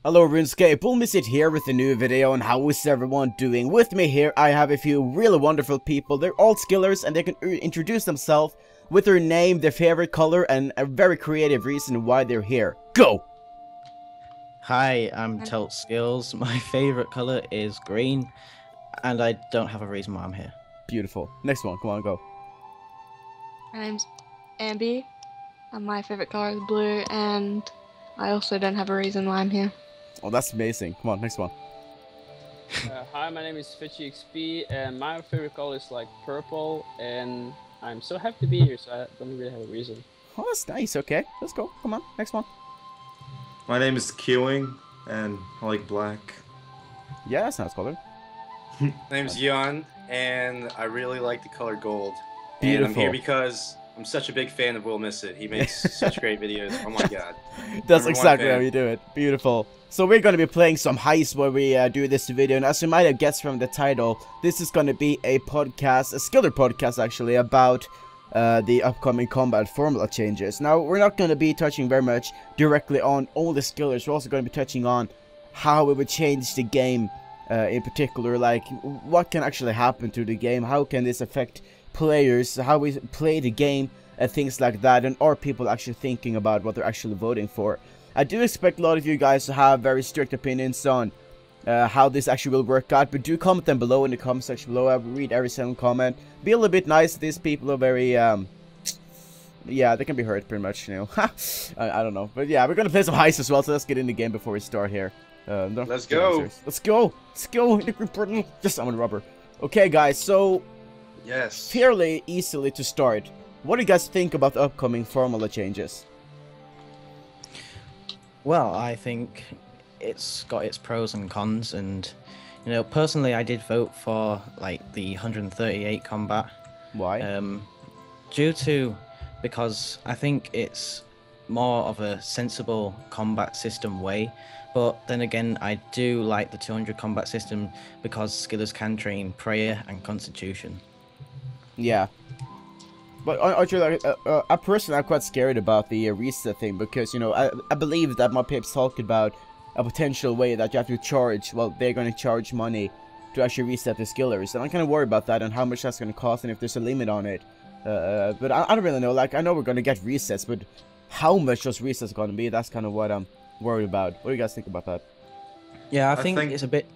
Hello Runescape, Bullmisit here with a new video on how is everyone doing. With me here I have a few really wonderful people. They're all skillers and they can introduce themselves with their name, their favorite color and a very creative reason why they're here. Go! Hi, I'm Telt Skills. My favorite color is green and I don't have a reason why I'm here. Beautiful. Next one, come on, go. My name's Amby and my favorite color is blue and I also don't have a reason why I'm here. Oh, that's amazing. Come on, next one. Hi, my name is FitchyXP and my favorite color is like purple and I'm so happy to be here, so I don't really have a reason. Oh, that's nice. Okay, let's go. Come on, next one. My name is Queuing and I like black. Yeah, that's a nice color. My name's Yon and I really like the color gold. Beautiful. And I'm here because I'm such a big fan of Will Miss It. He makes such great videos. Oh my god. That's exactly how you do it. Beautiful. So we're going to be playing some heist while we do this video, and as you might have guessed from the title, this is going to be a podcast, a skiller podcast actually, about the upcoming combat formula changes. Now, we're not going to be touching very much directly on all the skillers. We're also going to be touching on how it would change the game in particular, like what can actually happen to the game, how can this affect players, how we play the game, and things like that, and are people actually thinking about what they're actually voting for. I do expect a lot of you guys to have very strict opinions on how this actually will work out, but do comment them below in the comment section below. I will read every single comment. Be a little bit nice. These people are very, yeah, they can be hurt pretty much, you know. I don't know, but yeah, we're gonna play some heist as well, so let's get in the game before we start here. Let's go. Let's go. Let's go. Just I'm on rubber. Okay, guys, so yes, fairly easily to start. What do you guys think about the upcoming formula changes? Well, I think it's got its pros and cons, and you know, personally I did vote for like the 138 combat. Why? Because I think it's more of a sensible combat system way, but then again I do like the 200 combat system because skillers can train prayer and constitution. Yeah. But actually, I personally am quite scared about the reset thing, because, you know, I believe that my peeps talked about a potential way that you have to charge, well, they're going to charge money to actually reset the skillers, and I'm kind of worried about that and how much that's going to cost and if there's a limit on it. But I don't really know, like, I know we're going to get resets, but how much those resets are going to be, that's kind of what I'm worried about. What do you guys think about that? Yeah, I think it's a bit...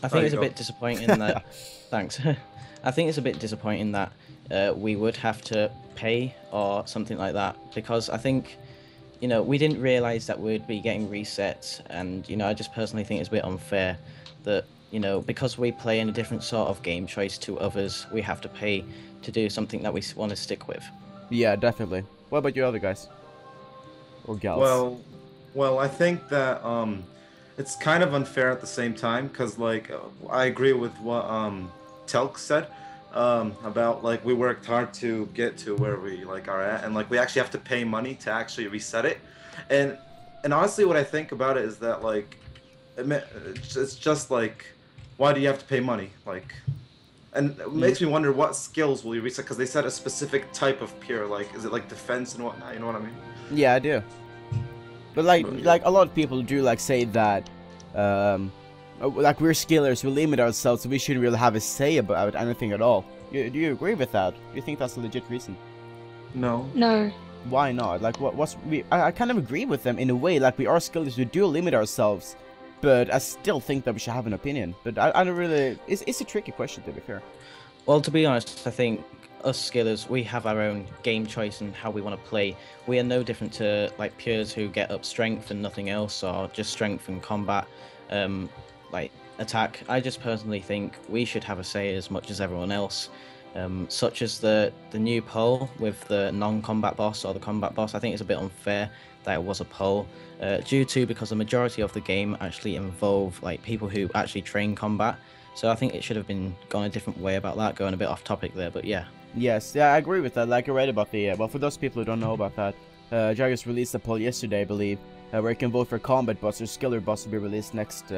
I think it's a bit disappointing that... Thanks. I think it's a bit disappointing that we would have to pay or something like that, because I think, you know, we didn't realize that we'd be getting resets, and, you know, I just personally think it's a bit unfair that, you know, because we play in a different sort of game choice to others, we have to pay to do something that we want to stick with. Yeah, definitely. What about you other guys? Or gals? Well, I think that it's kind of unfair at the same time, because like I agree with what Telk said. About like we worked hard to get to where we like are at, and like we actually have to pay money to actually reset it, and honestly what I think about it is that like it's just like, why do you have to pay money, like, and it makes me wonder what skills will you reset, because they said a specific type of peer, like is it like defense and whatnot, you know what I mean? Yeah, I do. But like a lot of people do like say that like we're skillers, we limit ourselves, so we shouldn't really have a say about anything at all. Do you agree with that? Do you think that's a legit reason? No. No. Why not? Like I kind of agree with them in a way. Like we are skillers, we do limit ourselves, but I still think that we should have an opinion. But I don't really. It's a tricky question, to be fair. Well, to be honest, I think us skillers, we have our own game choice and how we want to play. We are no different to like peers who get up strength and nothing else, or just strength and combat. Like attack. I just personally think we should have a say as much as everyone else, such as the new poll with the non-combat boss or the combat boss. I think it's a bit unfair that it was a poll, because the majority of the game actually involve like people who actually train combat, so I think it should have been gone a different way about that, going a bit off topic there, but yeah. Yes, yeah, I agree with that. Like I read about the well, for those people who don't know about that, Jagus released a poll yesterday, I believe, where you can vote for combat boss or skiller boss to be released next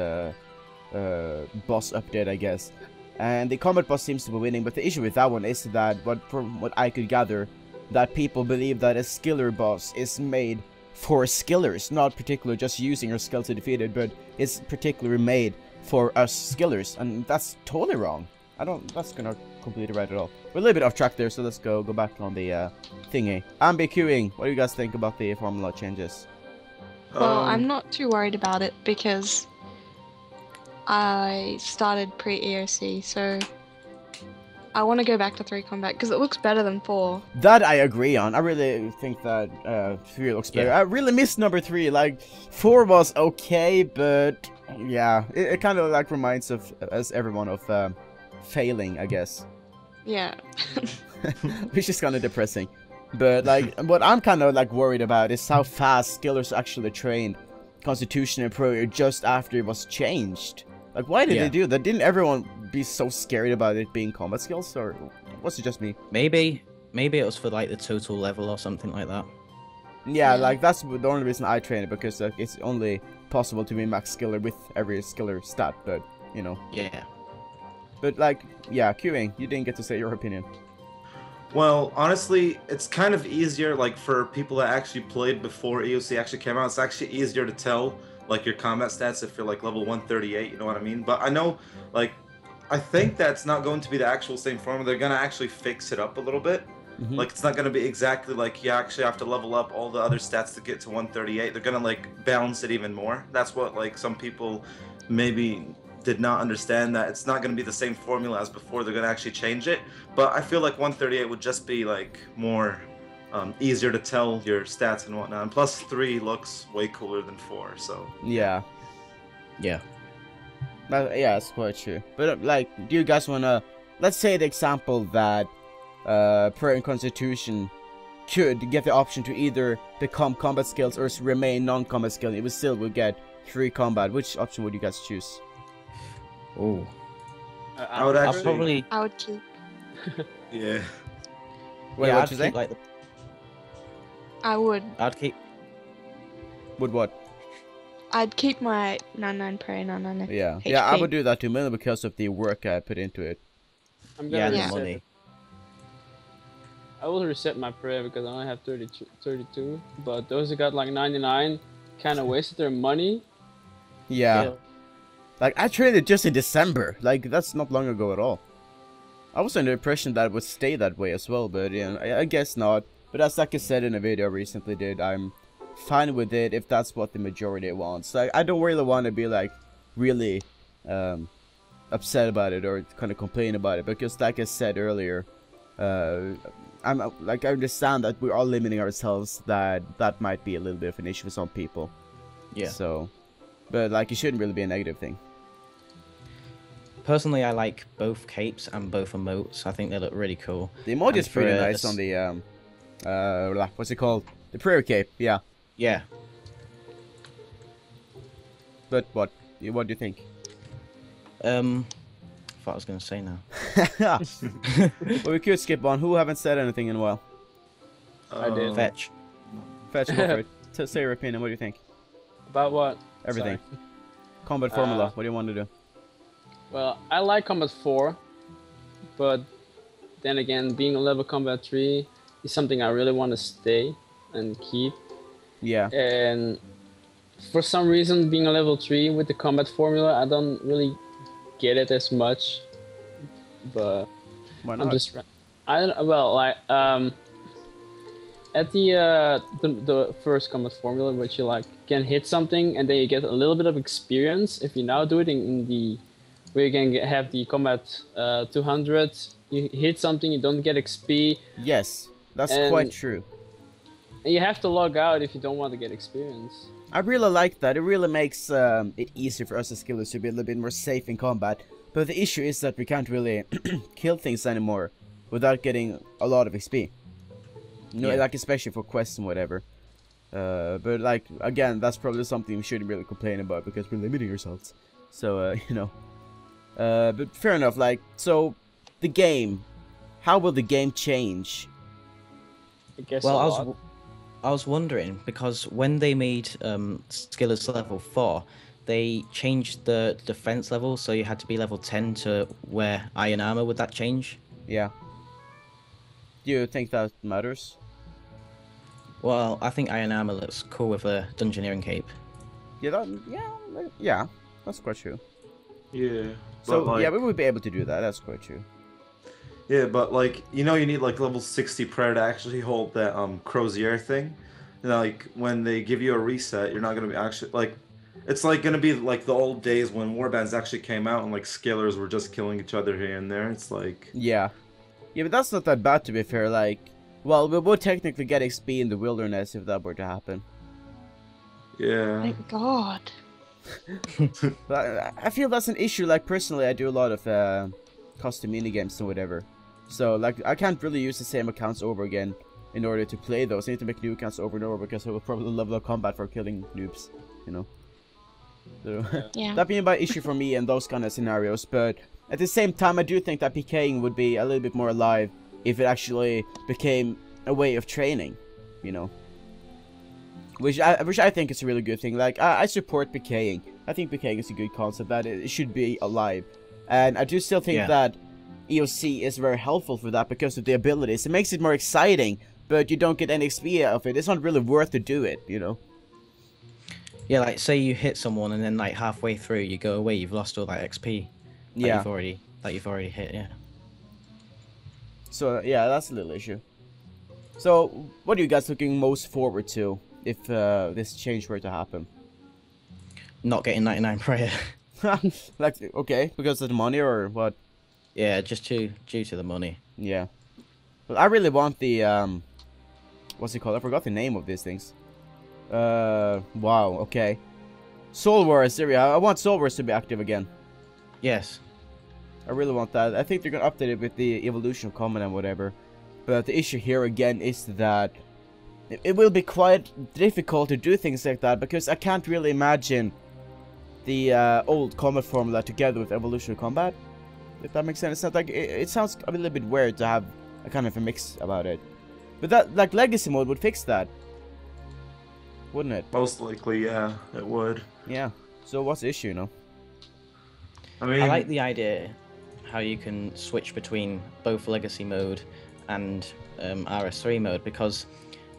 boss update, I guess. And the combat boss seems to be winning, but the issue with that one is that, from what I could gather, that people believe that a skiller boss is made for skillers, not particularly just using your skill to defeat it, but it's particularly made for us skillers, and that's totally wrong. That's not completely right at all. We're a little bit off track there, so let's go back on the thingy. Amby queuing, what do you guys think about the formula changes? Well, I'm not too worried about it because I started pre-EOC, so I want to go back to 3 combat because it looks better than 4. That I agree on. I really think that 3 looks better. Yeah. I really missed number 3. Like 4 was okay, but yeah, it kind of like reminds of as everyone of failing, I guess, Yeah. which is kind of depressing. But like, what I'm kind of like worried about is how fast skillers actually trained Constitution and Pro just after it was changed. Like, why did they do that? Didn't everyone be so scared about it being combat skills, or was it just me? Maybe it was for like the total level or something like that. Yeah, Yeah. like that's the only reason I train it, because it's only possible to be max skiller with every skiller stat, but you know. Yeah. But like, yeah, queuing, you didn't get to say your opinion. Well, honestly, it's kind of easier, like, for people that actually played before EOC actually came out. It's actually easier to tell, like, your combat stats if you're, like, level 138, you know what I mean? But I know, like, I think that's not going to be the actual same formula. They're going to actually fix it up a little bit. Mhm. Like, it's not going to be exactly like you actually have to level up all the other stats to get to 138. They're going to, like, balance it even more. That's what, like, some people maybe did not understand, that it's not going to be the same formula as before. They're going to actually change it. But I feel like 138 would just be, like, more easier to tell your stats and whatnot. And plus 3 looks way cooler than 4, so... Yeah. Yeah. Yeah, it's quite true. But like, do you guys wanna, let's say the example that Pro and Constitution could get the option to either become combat skills or remain non-combat skills. It would still would get 3 combat. Which option would you guys choose? Oh. I would I'll actually... probably. I would keep. Yeah. Wait, Yeah, what'd I'd you say? keep like the. I would. I'd keep. Would what? I'd keep my 99 prey, 99 Yeah. HP. Yeah, I would do that too, mainly because of the work I put into it. I'm Yeah, gonna the Yeah. reset money. it. I will reset my prayer because I only have 32, but those who got like 99 kind of wasted their money. Yeah. Like, I traded just in December. Like, that's not long ago at all. I was under the impression that it would stay that way as well, but yeah, I guess not. But as like I said in a video I recently did, I'm fine with it if that's what the majority wants. Like, I don't really want to be like really upset about it or kind of complain about it, because like I said earlier, I'm like, I understand that we're all limiting ourselves, that might be a little bit of an issue for some people. Yeah. So, but like, it shouldn't really be a negative thing. Personally, I like both capes and both emotes. I think they look really cool. The emoji is And for pretty a nice on the what's it called? The prayer cape, yeah. Yeah. But what do you think? I thought I was gonna say now. Well, we could skip on. Who haven't said anything in a while? I did. Fetch. Fetch, go for it. Say your opinion. What do you think? About what? Everything. Sorry. Combat formula. What do you want to do? Well, I like Combat 4, but then again, being a level Combat 3 is something I really want to stay and keep. Yeah. And for some reason, being a level 3 with the combat formula, I don't really get it as much. But Why not? I'm just, well, like at the first combat formula, which you like can hit something and then you get a little bit of experience. If you now do it in the where you can have the combat 200, you hit something, you don't get XP. Yes, that's And- quite true. And you have to log out if you don't want to get experience. I really like that. It really makes it easier for us as skillers to be a little bit more safe in combat. But the issue is that we can't really kill things anymore without getting a lot of XP. You know, Yeah. like especially for quests and whatever. But like, again, that's probably something we shouldn't really complain about because we're limiting ourselves. So, you know. But fair enough, like, so, the game. How will the game change? I guess Well, a I lot. was wondering, because when they made Skillers level 4, they changed the defense level, so you had to be level 10 to wear iron armor. Would that change? Yeah. Do you think that matters? Well, I think Iron Armor looks cool with a Dungeoneering cape. Yeah, that's quite true. Yeah. So but, like, yeah, we would be able to do that. That's quite true. Yeah, but like you need like level 60 prayer to actually hold that crozier thing. And, like when they give you a reset, you're not gonna be actually like it's like gonna be like the old days when warbands actually came out and like scalers were just killing each other here and there. It's like Yeah, but that's not that bad to be fair. Like, well, we would technically get XP in the wilderness if that were to happen. yeah. Thank God. But I feel that's an issue. Like personally, I do a lot of custom minigames and whatever. So like I can't really use the same accounts over again in order to play those. I need to make new accounts over and over because I will probably level up combat for killing noobs, you know. So Yeah. that being my issue for me in those kind of scenarios. But at the same time, I do think that PKing would be a little bit more alive if it actually became a way of training, you know. Which I think is a really good thing. Like I support PKing. I think PKing is a good concept that it should be alive, and I do still think that EOC is very helpful for that because of the abilities. It makes it more exciting, but you don't get any XP out of it. It's not really worth to do it, you know. Yeah, like say you hit someone and then like halfway through you go away, you've lost all that XP. Yeah. You've already hit. Yeah. So yeah, that's a little issue. So what are you guys looking most forward to if this change were to happen? Not getting 99 prayer. Like, okay, because of the money or what? Yeah, just due to the money. Yeah. But I really want the, what's it called? I forgot the name of these things. Wow, okay. Soul Wars, there we are. I want Soul Wars to be active again. Yes. I really want that. I think they're gonna update it with the evolution of common and whatever. But the issue here again is that it will be quite difficult to do things like that because I can't really imagine the old combat formula together with evolution of combat. If that makes sense. It's not like it sounds a little bit weird to have a kind of a mix about it. But that like legacy mode would fix that, wouldn't it? Most likely, yeah, it would. Yeah. So what's the issue, you know? I mean, I like the idea how you can switch between both legacy mode and RS3 mode because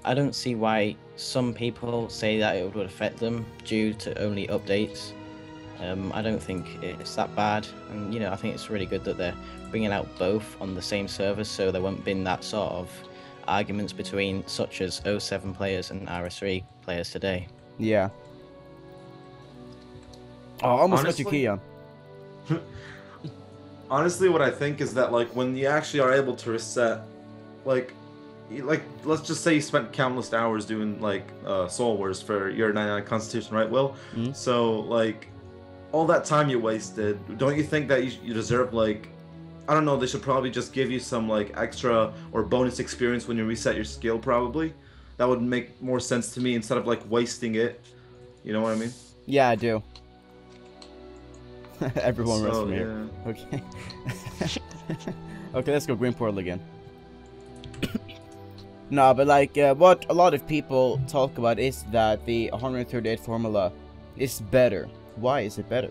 I don't see why some people say that it would affect them due to only updates. I don't think it's that bad, and you know I think it's really good that they're bringing out both on the same server, so there won't be that sort of arguments between such as 07 players and RS3 players today. Yeah. Oh, I almost got your key on. Honestly, what I think is that like when you actually are able to reset, like let's just say you spent countless hours doing like Soul Wars for your 99 Constitution, right, Will? Mm-hmm. So like all that time you wasted, don't you think that you deserve like, I don't know, they should probably just give you some like extra or bonus experience when you reset your skill probably? That would make more sense to me instead of like wasting it. You know what I mean? Yeah, I do. Everyone runs So, from here. Okay. Okay, let's go Green Portal again. No, but like what a lot of people talk about is that the 138 formula is better. Why is it better?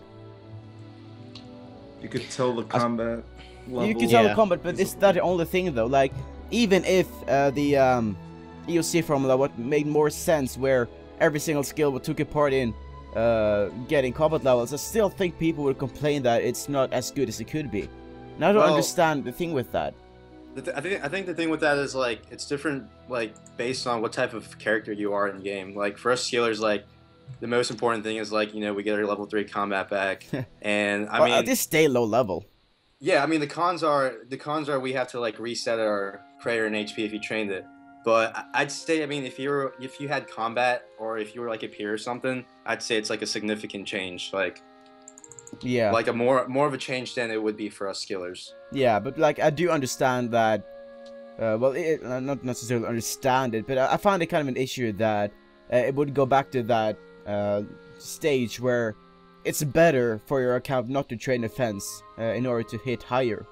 You could tell the combat level. You can tell the combat, but is that the only thing though? Like, even if the EOC formula what made more sense, where every single skill took a part in getting combat levels, I still think people would complain that it's not as good as it could be. And I don't understand the thing with that. I think the thing with that is like it's different, like based on what type of character you are in game. Like for us healers, like the most important thing is like, you know, we get our level 3 combat back, and I mean, just stay low level. Yeah, I mean the cons are we have to like reset our prayer and HP if you trained it. But I'd say, I mean, if you had combat or if you were like a peer or something, I'd say it's like a significant change, like like a more of a change than it would be for us skillers. Yeah, but like I do understand that. Well, not necessarily understand it, but I found it kind of an issue that it would go back to that stage where it's better for your account not to train offense in order to hit higher.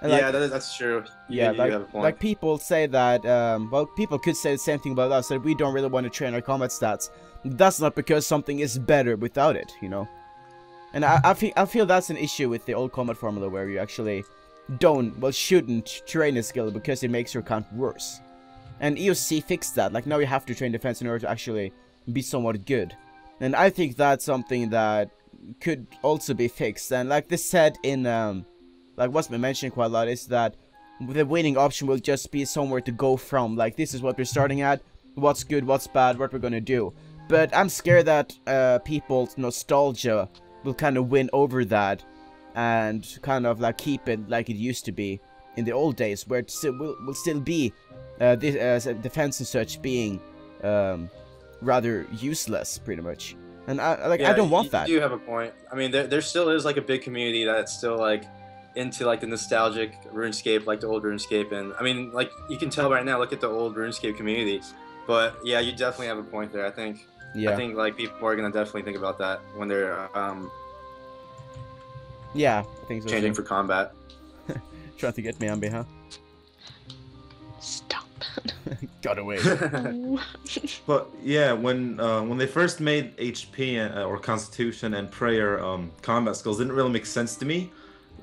And yeah, that's true. You have a point. Like people say that, well, people could say the same thing about us, that we don't really want to train our combat stats. That's not because something is better without it, you know? And I feel that's an issue with the old combat formula where you actually shouldn't train a skill because it makes your account worse. And EOC fixed that. Like, now you have to train defense in order to actually be somewhat good. And I think that's something that could also be fixed. And like this said in, like what's been mentioned quite a lot, is that the winning option will just be somewhere to go from. Like, this is what we're starting at, what's good, what's bad, what we're gonna do. But I'm scared that people's nostalgia will kind of win over that, and kind of like keep it like it used to be in the old days, where it still will still be this defense and such being rather useless, pretty much. And I don't want that. You do have a point. I mean, there still is like a big community that's still like into like the nostalgic RuneScape, like the old RuneScape, and I mean, like you can tell right now, look at the old RuneScape community. But yeah, you definitely have a point there. I think like people are gonna definitely think about that when they're yeah, I think so, changing too. for combat. Trying to get me, Amby, huh? Stop. Got away. But yeah, when they first made HP or Constitution and Prayer combat skills, didn't really make sense to me.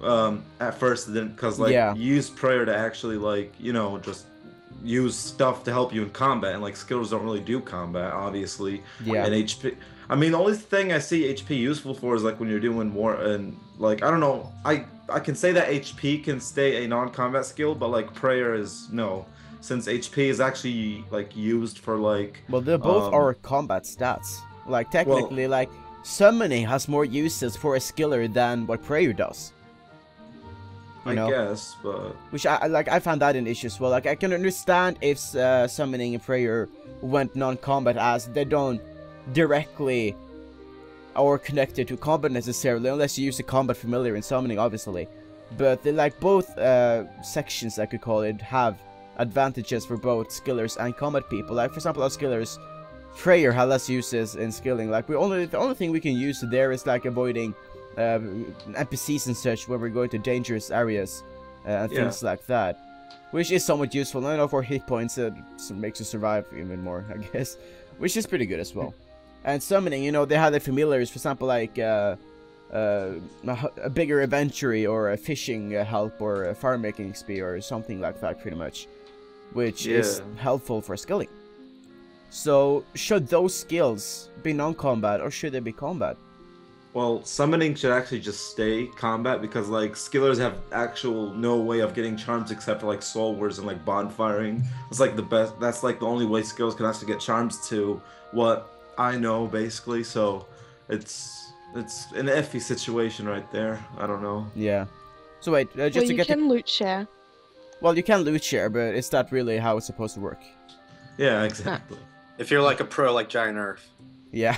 At first, it didn't, because like you use Prayer to actually, like, you know, just use stuff to help you in combat, and like skills don't really do combat, obviously. Yeah. And HP, I mean, the only thing I see HP useful for is like when you're doing war, and like I don't know, I can say that HP can stay a non-combat skill, but like Prayer is no, since HP is actually like used for like. Well, they both are combat stats. Like technically, like summoning has more uses for a skiller than what Prayer does. You know? I guess, but which I found that an issue as well. Like, I can understand if summoning and Prayer went non-combat, as they don't directly or connected to combat necessarily, unless you use a combat familiar in summoning, obviously. But they, like, both sections, I could call it, have advantages for both skillers and combat people. Like, for example, our skillers, Prayer has less uses in skilling. Like, the only thing we can use there is like avoiding NPCs and such, where we're going to dangerous areas and things like that, which is somewhat useful. I know for hit points it makes you survive even more, I guess, which is pretty good as well. And summoning, you know, they have the familiars, for example, like a bigger inventory or a fishing help or a farm making XP or something like that, pretty much, which is helpful for skilling. So should those skills be non-combat or should they be combat? well, summoning should actually just stay combat, because like skillers have actual no way of getting charms except for like soul words and like bonfiring. It's like the best, that's like the only way skillers can actually get charms, to what I know, basically. So it's an iffy situation right there. I don't know. Yeah. So wait, just well, to you get can loot share. Well, you can loot share, but is that really how it's supposed to work? Yeah, exactly. If you're like a pro like Giant Earth. Yeah.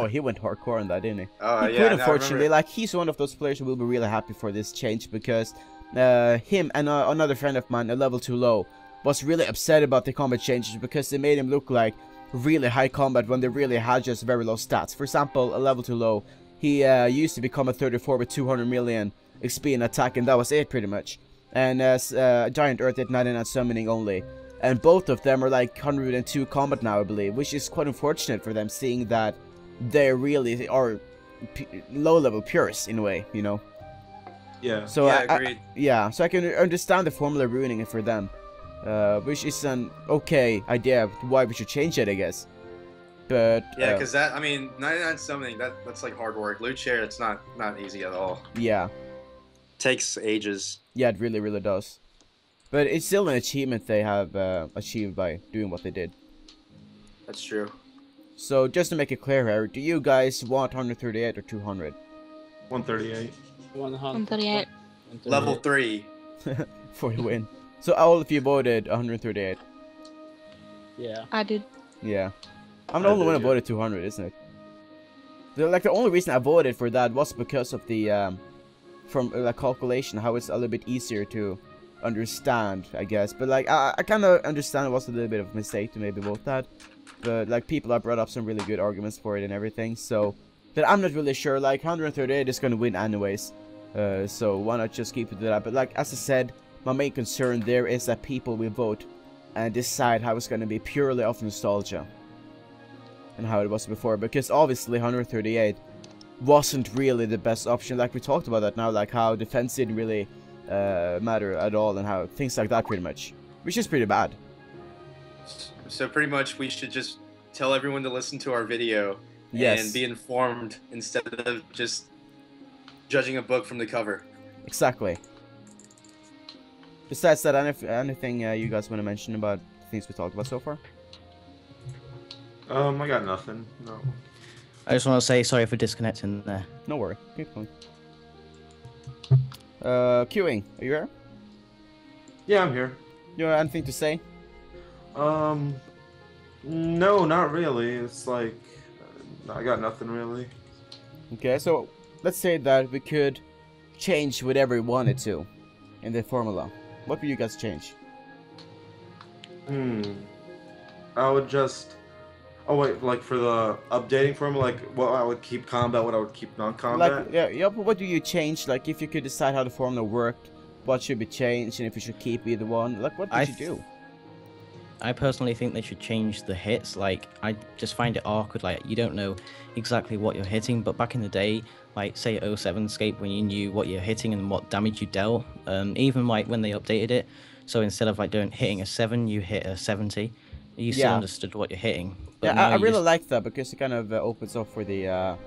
he went hardcore on that, didn't he? Oh, He yeah. could, unfortunately. Like, he's one of those players who will be really happy for this change, because him and another friend of mine, a level 2 low, was really upset about the combat changes, because they made him look like really high combat when they really had just very low stats. For example, a level 2 low, he used to become a 34 with 200 million XP in attack, and that was it pretty much. And Giant Earth did 99 summoning only. And both of them are like 102 combat now, I believe, which is quite unfortunate for them, seeing that they really are low-level purists in a way, you know? Yeah. So yeah, agreed. yeah, so I can understand the formula ruining it for them, which is an okay idea of why we should change it, I guess. But yeah, because that, I mean, 99 summoning, that's like hard work. Loot share, it's not easy at all. Yeah. Takes ages. Yeah, it really, really does. But it's still an achievement they have achieved by doing what they did. That's true. So, just to make it clear here, do you guys want 138 or 200? 138. 138. Level 3. For the win. So, all of you voted 138. Yeah. I did. Yeah. I'm the only one who voted 200, isn't it? The only reason I voted for that was because of the, from the calculation, how it's a little bit easier to understand, I guess. But like, I kind of understand it was a little bit of a mistake to maybe vote that. But like, people have brought up some really good arguments for it and everything. So, but I'm not really sure. Like, 138 is going to win anyways. So why not just keep it to that? But like, as I said, my main concern there is that people will vote and decide how it's going to be purely off nostalgia and how it was before, because obviously 138 wasn't really the best option. Like, we talked about that now, like how defense didn't really matter at all, and how things like that, pretty much, which is pretty bad. So pretty much we should just tell everyone to listen to our video and be informed instead of just judging a book from the cover. Exactly. Besides that, anything you guys want to mention about things we talked about so far? I got nothing. No. I just want to say sorry for disconnecting there. No worry. Keep going. Queuing, are you here? Yeah, I'm here. You have anything to say? No, not really. It's like I got nothing really. Okay, so let's say that we could change whatever we wanted to in the formula. What would you guys change? I would just. Oh wait, like for the updating formula, like what I would keep combat, what I would keep non-combat. Like, yeah, but what do you change? Like, if you could decide how the formula worked, what should be changed, and if you should keep either one? Like, what would you do? I personally think they should change the hits. Like, I just find it awkward. Like, you don't know exactly what you're hitting. But back in the day, like, say 07scape, when you knew what you're hitting and what damage you dealt, even like when they updated it, so instead of like hitting a 7, you hit a 70. You still understood what you're hitting. But yeah, I really like that because it kind of opens up for the,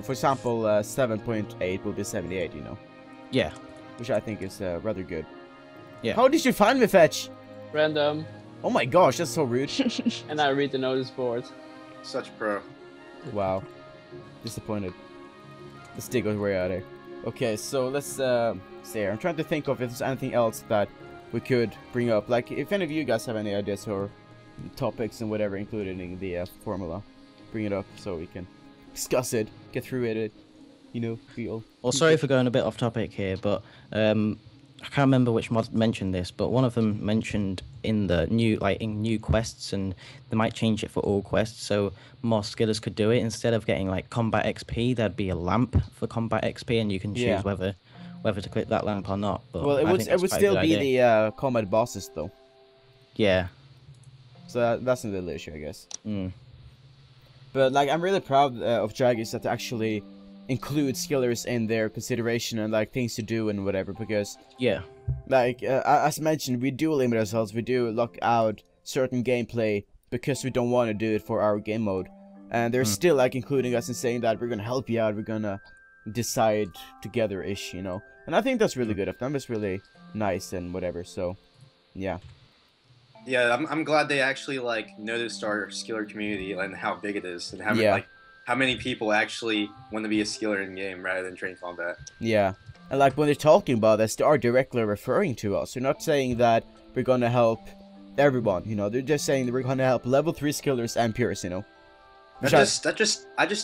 for example, 7.8 will be 78, you know? Yeah. Which I think is rather good. Yeah. How did you find me, Fetch? Random. Oh my gosh, that's so rude. And I read the notice board. Such a pro. Wow. Disappointed. The stick goes way out of here. Okay, so let's see here. I'm trying to think of if there's anything else that we could bring up. Like, if any of you guys have any ideas or topics and whatever included in the formula, bring it up so we can discuss it, get through it, you know, feel. Well, sorry for going a bit off topic here, but I can't remember which mod mentioned this, but one of them mentioned in the new quests, and they might change it for all quests, so more skillers could do it. Instead of getting like combat XP, there'd be a lamp for combat XP, and you can choose whether to click that lamp or not. But well, it would still be the combat bosses though. Yeah. So that's another issue, I guess. But like, I'm really proud of Dragons that they actually include skillers in their consideration and like things to do and whatever, because like as mentioned, we do limit ourselves, we do lock out certain gameplay because we don't want to do it for our game mode, and they're still like including us and saying that we're gonna help you out, we're gonna decide together-ish, you know. And I think that's really good of them. It's really nice and whatever. So yeah. Yeah, I'm glad they actually like noticed our skiller community and how big it is, and how many people actually want to be a skiller in game rather than train combat. Yeah, and like when they're talking about this, they are directly referring to us. They're not saying that we're gonna help everyone, you know. They're just saying that we're gonna help level 3 skillers and pures, you know. I just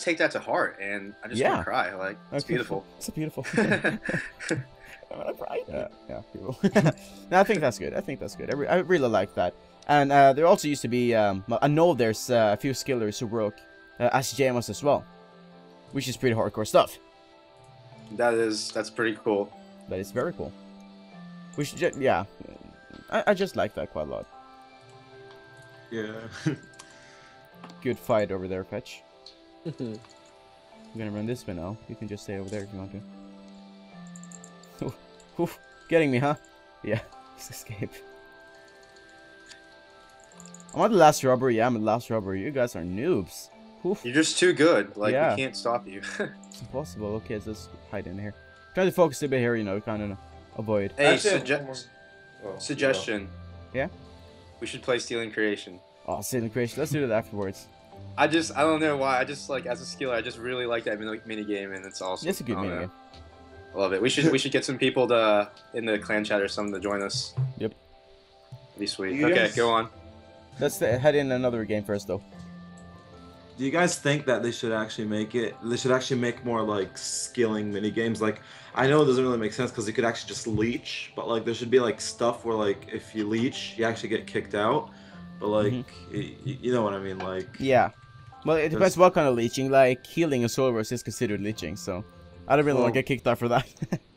take that to heart, and I just want to cry. Like, it's beautiful. It's beautiful. Yeah, beautiful. No, I think that's good. I think that's good. I really like that. And there also used to be, I know there's a few skillers who work as JMOs as well, which is pretty hardcore stuff. That's pretty cool. That is very cool. We should yeah, I just like that quite a lot. Yeah. Good fight over there, Fetch. I'm gonna run this way now. You can just stay over there if you want to. Oof, getting me, huh? Yeah, just escape. I'm on the last rubber. Yeah, I'm at the last rubber. You guys are noobs. Oof. You're just too good. Like, we can't stop you. It's impossible. Okay, so let's hide in here. Try to focus a bit here, you know, kind of avoid. Hey, suggestion. Yeah? We should play Stealing Creation. Oh, Stealing Creation. Let's do that afterwards. I don't know why. I just, like, as a skiller, I just really like that mini game, and it's awesome. It's a good mini game. I love it. We should get some people in the clan chat or something to join us. Yep. That'd be sweet. Okay, go on. Let's head in another game first, though. Do you guys think that they should actually make more like skilling mini games? Like, I know it doesn't really make sense because you could actually just leech, but like there should be like stuff where like if you leech, you actually get kicked out. But like, you know what I mean? Like, yeah. Well, it depends what kind of leeching. Like healing and soul is considered leeching, so I don't really want to get kicked out for that.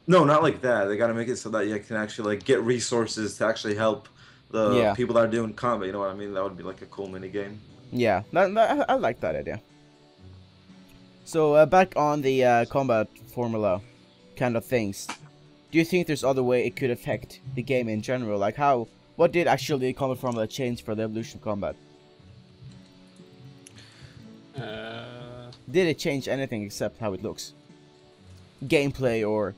No, not like that. They gotta make it so that you can actually like get resources to actually help the people that are doing combat. You know what I mean? That would be like a cool mini game. Yeah, I like that idea. So back on the combat formula kind of things, do you think there's other way it could affect the game in general? Like what did actually the combat formula change for the evolution of combat? did it change anything except how it looks? Gameplay or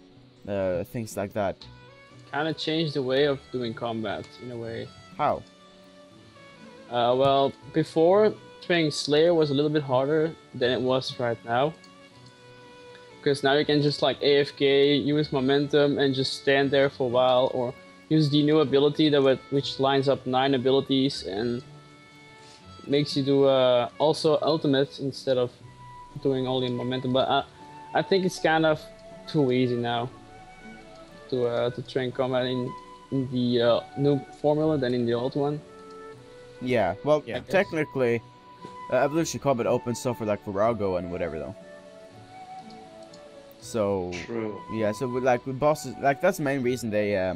things like that? Kind of changed the way of doing combat in a way. How? Well, before training Slayer was a little bit harder than it was right now. Because now you can just like AFK, use momentum, and just stand there for a while, or use the new ability which lines up 9 abilities and makes you do also ultimate instead of doing only momentum. But I think it's kind of too easy now to train combat in the new formula than in the old one. Yeah, well, Yeah. technically, Evolution Combat opens stuff for like Virago and whatever though. So True. yeah, so with bosses, like that's the main reason they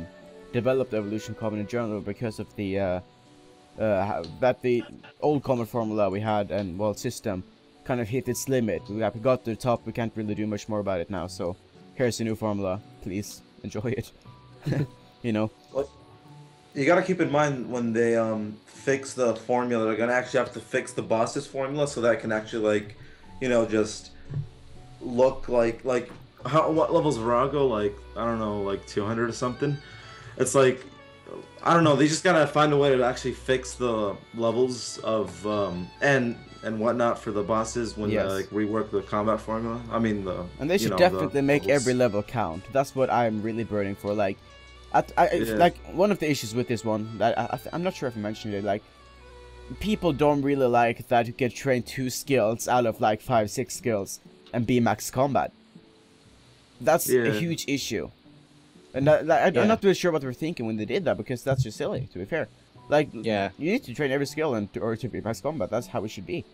developed Evolution Combat in general, because of the that the old combat formula we had and well system kind of hit its limit. We got to the top. We can't really do much more about it now. So here's the new formula. Please enjoy it. You know. You gotta keep in mind when they fix the formula, they're gonna actually have to fix the boss's formula so that it can actually like, you know, just look like what level's Virago, like I don't know, like 200 or something. It's like I don't know, they just gotta find a way to actually fix the levels of and whatnot for the bosses when Yes. they like rework the combat formula. I mean the And they should you know, definitely the make levels. every level count. That's what I'm really burning for. Like, Yeah. like one of the issues with this one that I'm not sure if I mentioned it. Like, people don't really like that you get trained 2 skills out of like 5-6 skills and be max combat. That's a Yeah. huge issue. And I'm not really sure what they were thinking when they did that, because that's just silly. To be fair, like Yeah. you need to train every skill or to be max combat. That's how it should be.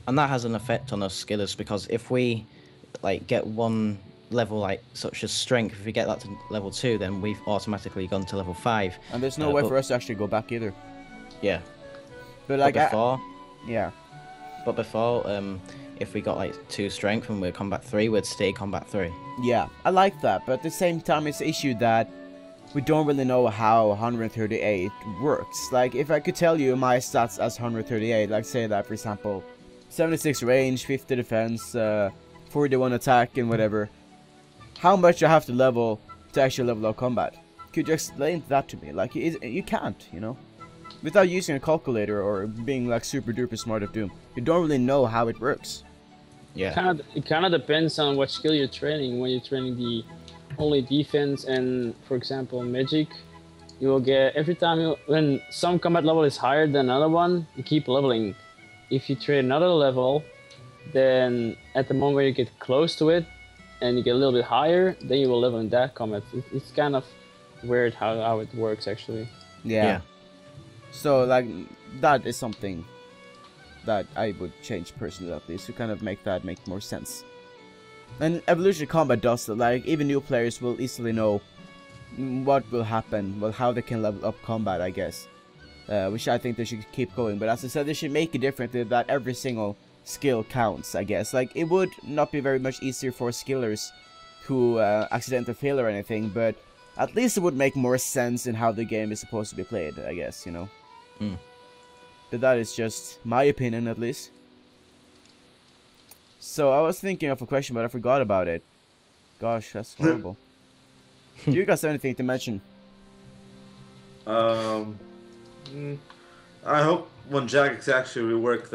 And that has an effect on us skillers, because if we like get one level like such as strength, if we get that to level 2, then we've automatically gone to level 5. And there's no way for us to actually go back either. Yeah. But like, But before, if we got like 2 strength and we're combat 3, we'd stay combat 3. yeah, I like that. But at the same time, it's the issue that we don't really know how 138 works. Like, if I could tell you my stats as 138, like say that for example, 76 range, 50 defense, 41 attack, and whatever. How much I have to level to actually level up combat? Could you explain that to me? Like, you can't, you know, without using a calculator or being like super duper smart at Doom. You don't really know how it works. Yeah. It kind of depends on what skill you're training. When you're training the only defense and, for example, magic, you will get every time when some combat level is higher than another one, you keep leveling. If you train another level, then at the moment where you get close to it and you get a little bit higher, then you will level in that combat. It's kind of weird how it works actually. Yeah. So like that is something that I would change personally, at least, to kind of make that make more sense. And Evolution Combat does that. Like, even new players will easily know what will happen, well, how they can level up combat, I guess. Which I think they should keep going. But as I said, they should make it differently, that every single skill counts, I guess. Like, it would not be very much easier for skillers who accidentally fail or anything, but at least it would make more sense in how the game is supposed to be played, I guess, you know. Mm. But that is just my opinion, at least. So I was thinking of a question, but I forgot about it. Gosh, that's horrible. Do you guys have anything to mention? I hope when Jagex actually rework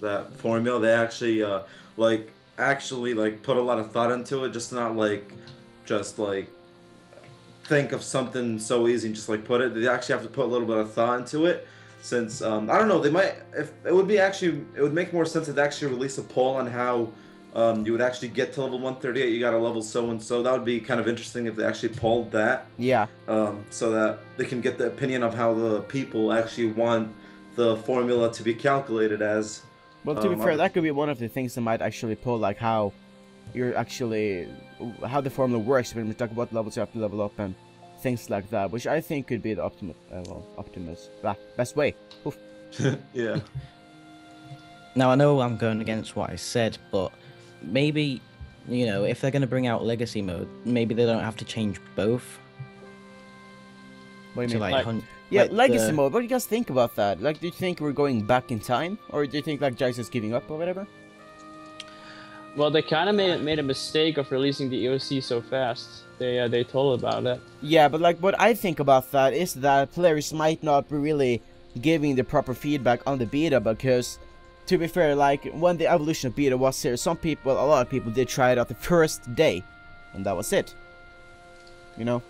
that formula, they actually put a lot of thought into it, just not just think of something so easy and just put it. They actually have to put a little bit of thought into it. Since I don't know, they might, if it would make more sense if they actually release a poll on how you would actually get to level 138. You got a level so and so. That would be kind of interesting if they actually polled that. Yeah. So that they can get the opinion of how the people actually want the formula to be calculated as. Well, to be fair, that could be one of the things that might actually pull, like how you're actually, how the formula works when we talk about levels you have to level up and things like that, which I think could be the best way. Oof. Yeah. Now, I know I'm going against what I said, but maybe, you know, if they're going to bring out Legacy mode, maybe they don't have to change both. What do you to mean? like, Like- Yeah, like legacy the- mode. What do you guys think about that? Like, do you think we're going back in time, or do you think like Jax is giving up or whatever? Well, they kind of made a mistake of releasing the EOC so fast. They told about it. Yeah, but like what I think about that is that players might not be really giving the proper feedback on the beta, because to be fair, like when the evolution of beta was here, some people, a lot of people did try it out the first day, and that was it. You know?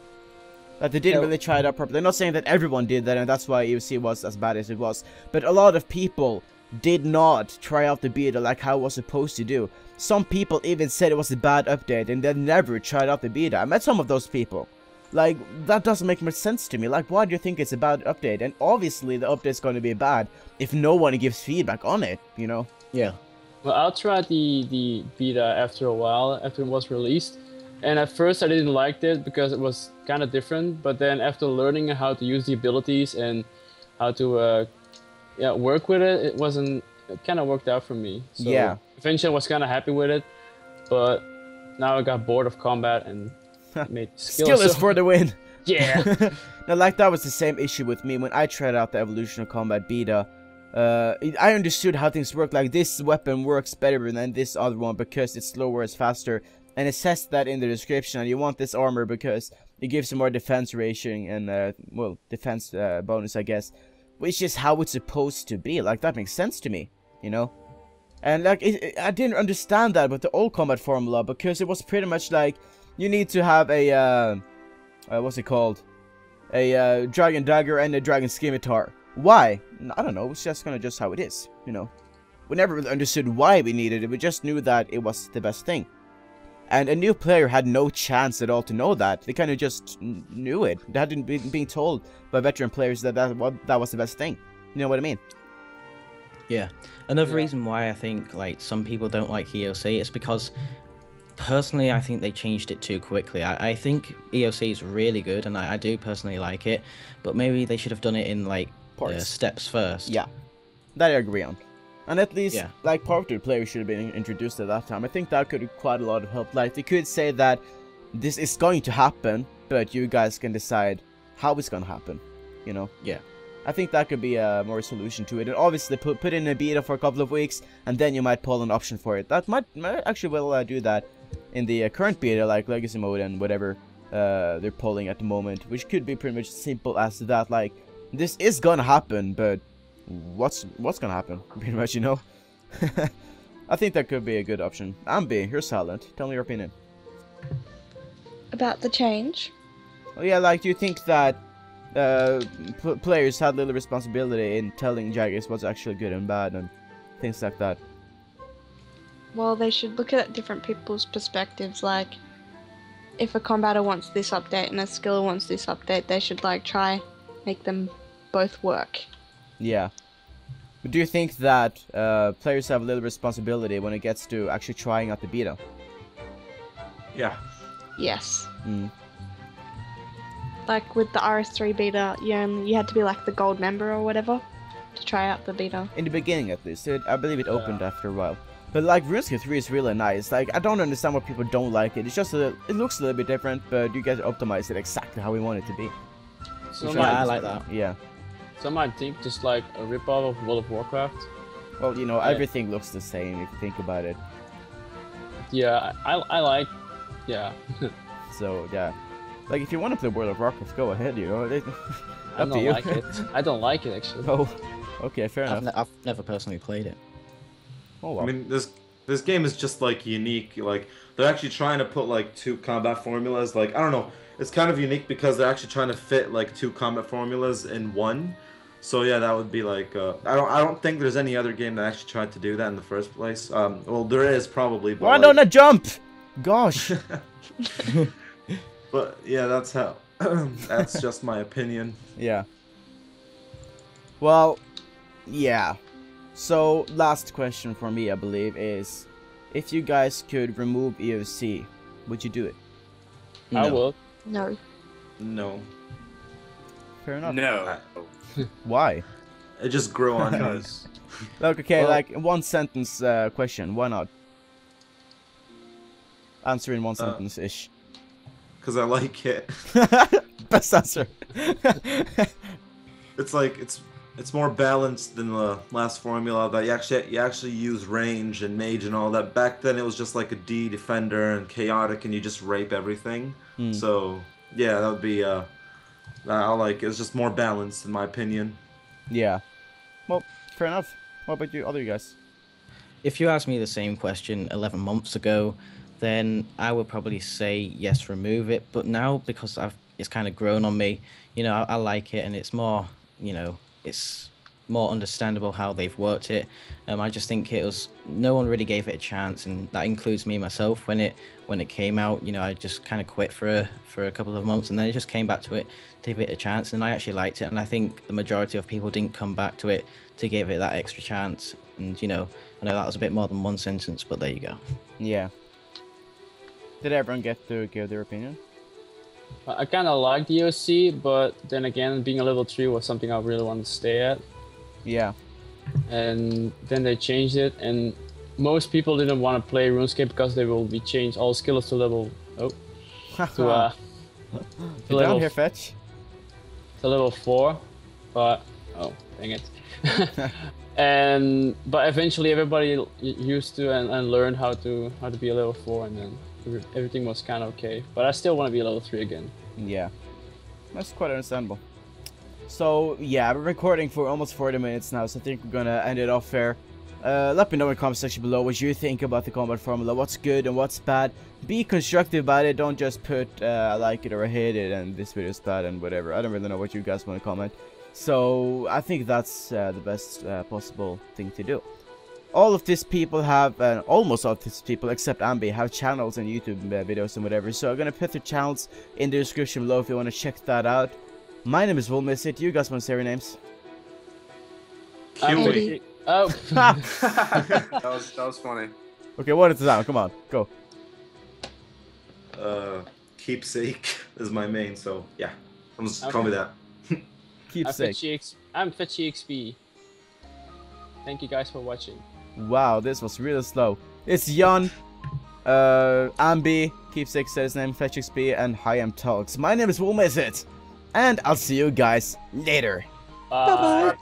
That they didn't Yeah. really try it out properly. I'm not saying that everyone did that, and that's why EOC was as bad as it was, but a lot of people did not try out the beta like how it was supposed to do. Some people even said it was a bad update, and they never tried out the beta. I met some of those people. Like, that doesn't make much sense to me. Like, why do you think it's a bad update? And obviously the update's going to be bad if no one gives feedback on it, you know? Yeah. Well, I tried the beta after a while, after it was released. And at first I didn't like it because it was kind of different. But then after learning how to use the abilities and how to work with it, it kind of worked out for me. So Yeah. eventually I was kind of happy with it. But now I got bored of combat and made Skill is so- for the win. Yeah. Now, like, that was the same issue with me when I tried out the Evolution of Combat beta. I understood how things work. Like, this weapon works better than this other one because it's slower, it's faster. And it says that in the description, and you want this armor because it gives you more defense rating and, well, defense bonus, I guess. Which is how it's supposed to be. Like, that makes sense to me, you know? And, like, I didn't understand that with the old combat formula, because it was pretty much like, you need to have a, what's it called? A dragon dagger and a dragon scimitar. Why? I don't know, it's just kind of just how it is, you know? We never really understood why we needed it, we just knew that it was the best thing. And a new player had no chance at all to know that. They kind of just knew it. They hadn't been being told by veteran players that that was the best thing. You know what I mean? Yeah. Another Yeah. reason why I think like some people don't like EOC is because personally I think they changed it too quickly. I think EOC is really good and I do personally like it, but maybe they should have done it in like Parts. steps first. Yeah, that I agree on. And at least, Yeah. like, part of the players should have been introduced at that time. I think that could have quite a lot of help. Like, they could say that this is going to happen, but you guys can decide how it's going to happen, you know? Yeah. I think that could be a more solution to it. And obviously, put in a beta for a couple of weeks, and then you might pull an option for it. That might actually will do that in the current beta, like Legacy Mode and whatever they're pulling at the moment. Which could be pretty much simple as that, like, this is gonna happen, but what's gonna happen, pretty much, you know? I think that could be a good option. Amby, you're silent. Tell me your opinion. About the change? Oh yeah, like, do you think that players had little responsibility in telling Jaggers what's actually good and bad and things like that? Well, they should look at different people's perspectives. Like, if a combatter wants this update and a skiller wants this update, they should like try make them both work. Yeah. But do you think that players have a little responsibility when it gets to actually trying out the beta? Yeah. Yes. Mm. Like with the RS3 beta, you had to be like the gold member or whatever to try out the beta. In the beginning, at least. I believe it opened after a while. But like, Runescape 3 is really nice. Like, I don't understand why people don't like it. It's just it looks a little bit different, but you guys optimize it exactly how we want it to be. Some Yeah, I might, like that. Yeah. some might think just like a ripoff of World of Warcraft. Well, you know, Yeah. everything looks the same if you think about it. Yeah, I like. Yeah. So, yeah. Like, if you want to play World of Warcraft, go ahead, you know. I Up to don't you. like it. I don't like it actually. Oh, okay, fair enough. I've never personally played it. Oh, well. I mean, this game is just like unique. Like they're actually trying to put like two combat formulas. Like I don't know, it's kind of unique because they're actually trying to fit like two combat formulas in one. So yeah, that would be like I don't think there's any other game that actually tried to do that in the first place. Well, there is probably, but Why don't I jump? Gosh. but yeah, that's how. That's just my opinion. Yeah. Well, yeah. So, last question for me, I believe, is if you guys could remove EOC, would you do it? I No. will. No. No, Fair enough. No. Why? it just grew on me. Because Like, okay, Well- like, one sentence question. Why not? Answer in one sentence-ish. Because I like it. Best answer. It's like it's more balanced than the last formula that you actually use range and mage and all that. Back then it was just like a D defender and chaotic, and you just rape everything. So yeah, that would be I like it's just more balanced in my opinion. Yeah. Well, fair enough. What about you, other guys? If you asked me the same question 11 months ago, then I would probably say yes, remove it. But now, because it's kind of grown on me, you know, I like it, and it's more, you know, it's more understandable how they've worked it. I just think no one really gave it a chance, and that includes me myself. When it came out, you know, I just kind of quit for a couple of months, and then I just came back to it to give it a chance, and I actually liked it. And I think the majority of people didn't come back to it to give it that extra chance. And you know, I know that was a bit more than one sentence, but there you go. Yeah. Did everyone get to give their opinion? I kind of like the EOC, but then again, being a level 3 was something I really wanted to stay at. Yeah. And then they changed it, and most people didn't want to play RuneScape because they will be changed all skills to level to down here, Fetch. To level 4, but oh dang it. But eventually everybody used to and learned how to be a level 4, and then everything was kind of okay. But I still want to be a level 3 again. Yeah, that's quite understandable. So yeah, we're recording for almost 40 minutes now, so I think we're gonna end it off here. Let me know in the comment section below what you think about the combat formula, what's good and what's bad. Be constructive about it, don't just put I like it or I hate it and this video is bad and whatever. I don't really know what you guys want to comment. So I think that's the best possible thing to do. All of these people have, almost all of these people except Amby have channels and YouTube videos and whatever. So I'm gonna put their channels in the description below if you want to check that out. My name is Runescape. You guys want to say your names? Kiwi. Oh. that was funny. Okay, one at a time. Come on, go. Keepsake is my main, so yeah, I'm just call me that. Keepsake. I'm FetchyXP. Thank you guys for watching. Wow, this was really slow. It's Jan, Amby, Keepsake said his name, FetchyXP, and hi, I'm Talks. My name is Runescape, and I'll see you guys later. Bye.